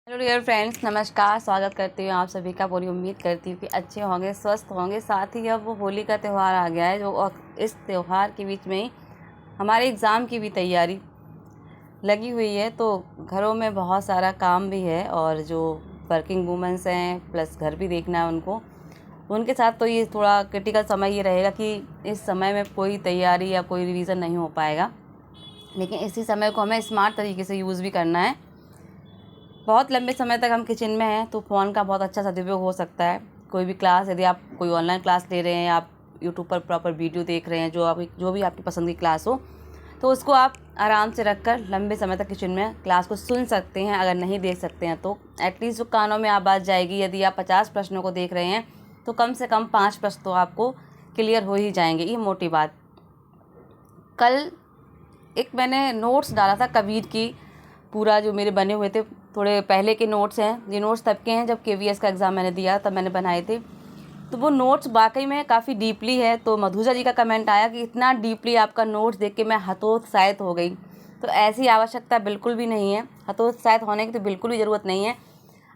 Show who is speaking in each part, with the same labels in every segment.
Speaker 1: Hello dear friends, नमस्कार। स्वागत करती हूँ आप सभी का। पूरी उम्मीद करती हूँ कि अच्छे होंगे, स्वस्थ होंगे। साथ ही अब वो होली का त्यौहार आ गया है, जो और इस त्यौहार के बीच में ही हमारे एग्ज़ाम की भी तैयारी लगी हुई है। तो घरों में बहुत सारा काम भी है और जो वर्किंग वूमेंस हैं प्लस घर भी देखना है उनको, उनके साथ तो ये थोड़ा क्रिटिकल समय ये रहेगा कि इस समय में कोई तैयारी या कोई रिवीज़न नहीं हो पाएगा। लेकिन इसी समय को हमें स्मार्ट तरीके से यूज़ भी करना है। बहुत लंबे समय तक हम किचन में हैं तो फ़ोन का बहुत अच्छा सदुपयोग हो सकता है। कोई भी क्लास, यदि आप कोई ऑनलाइन क्लास ले रहे हैं या आप यूट्यूब पर प्रॉपर वीडियो देख रहे हैं, जो भी आपकी पसंद की क्लास हो, तो उसको आप आराम से रखकर लंबे समय तक किचन में क्लास को सुन सकते हैं। अगर नहीं देख सकते हैं तो एटलीस्ट जो कानों में आवाज़ जाएगी। यदि आप 50 प्रश्नों को देख रहे हैं तो कम से कम 5 प्रश्न तो आपको क्लियर हो ही जाएंगे। ये मोटी बात। कल एक मैंने नोट्स डाला था कबीर की, पूरा जो मेरे बने हुए थे, थोड़े पहले के नोट्स हैं। ये नोट्स तब के हैं जब KVS का एग्ज़ाम मैंने दिया तब मैंने बनाए थे। तो वो नोट्स वाकई में काफ़ी डीपली है। तो मधुजा जी का कमेंट आया कि इतना डीपली आपका नोट्स देख के मैं हतोत्साहित हो गई। तो ऐसी आवश्यकता बिल्कुल भी नहीं है, हतोत्साहित होने की तो बिल्कुल भी ज़रूरत नहीं है।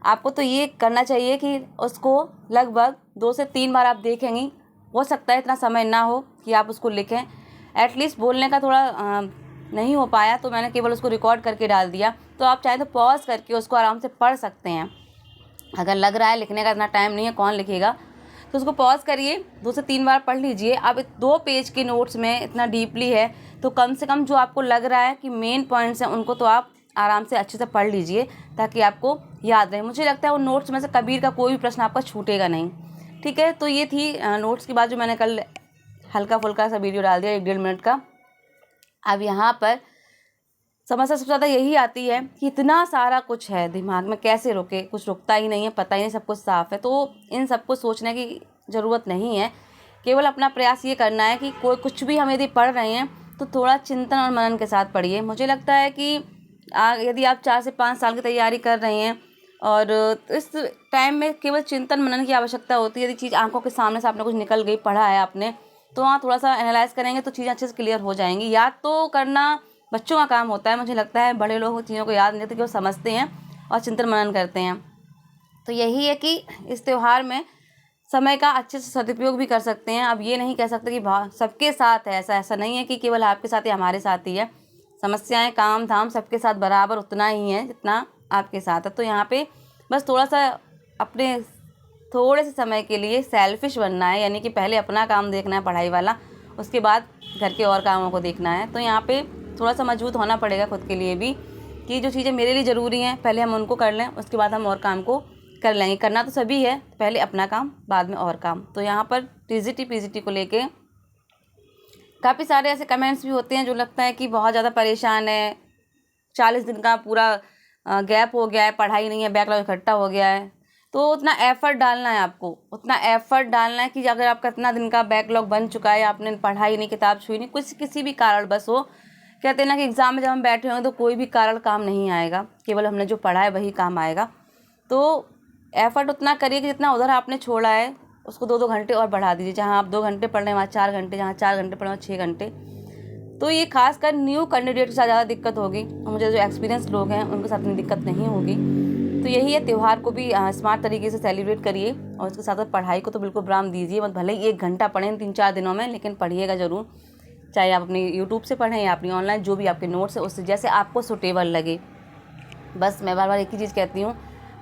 Speaker 1: आपको तो ये करना चाहिए कि उसको लगभग 2 से 3 बार आप देखेंगी। हो सकता है इतना समय ना हो कि आप उसको लिखें। एटलीस्ट बोलने का थोड़ा नहीं हो पाया तो मैंने केवल उसको रिकॉर्ड करके डाल दिया। तो आप चाहे तो पॉज करके उसको आराम से पढ़ सकते हैं। अगर लग रहा है लिखने का इतना टाइम नहीं है, कौन लिखेगा, तो उसको पॉज करिए, 2 से 3 बार पढ़ लीजिए। अब 2 पेज के नोट्स में इतना डीपली है तो कम से कम जो आपको लग रहा है कि मेन पॉइंट्स हैं उनको तो आप आराम से अच्छे से पढ़ लीजिए ताकि आपको याद रहे। मुझे लगता है वो नोट्स में से कबीर का कोई भी प्रश्न आपका छूटेगा नहीं। ठीक है, तो ये थी नोट्स की बात जो मैंने कल हल्का फुल्का सा वीडियो डाल दिया 1-1.5 मिनट का। अब यहाँ पर समस्या सबसे ज़्यादा यही आती है कि इतना सारा कुछ है दिमाग में, कैसे रुके, कुछ रुकता ही नहीं है, पता ही नहीं, सब कुछ साफ़ है। तो इन सब को सोचने की ज़रूरत नहीं है। केवल अपना प्रयास ये करना है कि कोई कुछ भी हम यदि पढ़ रहे हैं तो थोड़ा चिंतन और मनन के साथ पढ़िए। मुझे लगता है कि यदि आप 4 से 5 साल की तैयारी कर रहे हैं और इस टाइम में केवल चिंतन मनन की आवश्यकता होती है। यदि चीज़ आंखों के सामने से आपने कुछ निकल गई, पढ़ा है आपने, तो वहाँ थोड़ा सा एनालाइज करेंगे तो चीज़ें अच्छे से क्लियर हो जाएंगी। याद तो करना बच्चों का काम होता है, मुझे लगता है बड़े लोग चीज़ों को याद नहीं रखते, केवल समझते हैं और चिंतन मनन करते हैं। तो यही है कि इस त्यौहार में समय का अच्छे से सदुपयोग भी कर सकते हैं। अब ये नहीं कह सकते कि सबके साथ है, ऐसा नहीं है कि केवल आपके साथ या हमारे साथ ही है। समस्याएं, काम धाम सबके साथ बराबर उतना ही है जितना आपके साथ है। तो यहाँ पे बस थोड़ा सा अपने थोड़े से समय के लिए सेल्फिश बनना है, यानी कि पहले अपना काम देखना है पढ़ाई वाला, उसके बाद घर के और कामों को देखना है। तो यहाँ पे थोड़ा सा मजबूत होना पड़ेगा खुद के लिए भी कि जो चीज़ें मेरे लिए ज़रूरी हैं पहले हम उनको कर लें, उसके बाद हम और काम को कर लेंगे। करना तो सभी है, पहले अपना काम बाद में और काम। तो यहाँ पर TGT PGT को लेके काफ़ी सारे ऐसे कमेंट्स भी होते हैं जो लगता है कि बहुत ज़्यादा परेशान है, 40 दिन का पूरा गैप हो गया है, पढ़ाई नहीं है, बैकलॉग इकट्ठा हो गया है। तो उतना एफ़र्ट डालना है आपको, उतना एफ़र्ट डालना है कि अगर आपका इतना दिन का बैकलॉग बन चुका है, आपने पढ़ाई नहीं, किताब छुई नहीं, कुछ किसी भी कारण बस हो, कहते हैं ना कि एग्ज़ाम में जब हम बैठे होंगे तो कोई भी कारण काम नहीं आएगा, केवल हमने जो पढ़ा है वही काम आएगा। तो एफ़र्ट उतना करिए कि जितना उधर आपने छोड़ा है उसको 2-2 घंटे और बढ़ा दीजिए। जहाँ आप 2 घंटे पढ़ रहे हैं वहाँ 4 घंटे, जहाँ 4 घंटे पढ़ रहे हैं 6 घंटे। तो ये खासकर न्यू कैंडिडेट के साथ ज़्यादा दिक्कत होगी और मुझे जो एक्सपीरियंस लोग हैं उनके साथ इतनी दिक्कत नहीं होगी। तो यही है, त्यौहार को भी स्मार्ट तरीके से सेलिब्रेट करिए और उसके साथ साथ पढ़ाई को तो बिल्कुल विराम दीजिए मत। भले ही 1 घंटा पढ़ें 3-4 दिनों में, लेकिन पढ़िएगा ज़रूर। चाहे आप अपनी यूट्यूब से पढ़ें या अपनी ऑनलाइन जो भी आपके नोट्स है उससे, जैसे आपको सूटेबल लगे। बस मैं बार बार एक ही चीज़ कहती हूँ,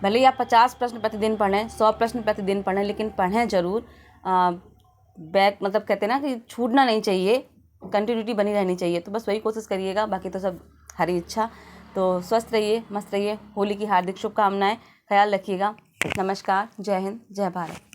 Speaker 1: भले ही आप 50 प्रश्न प्रतिदिन पढ़ें, 100 प्रश्न प्रतिदिन पढ़ें, लेकिन पढ़ें ज़रूर। बैक मतलब कहते हैं ना कि छूटना नहीं चाहिए, कंटिन्यूटी बनी रहनी चाहिए। तो बस वही कोशिश करिएगा, बाकी तो सब हरी इच्छा। तो स्वस्थ रहिए, मस्त रहिए। होली की हार्दिक शुभकामनाएं, ख्याल रखिएगा। नमस्कार, जय हिंद, जय भारत।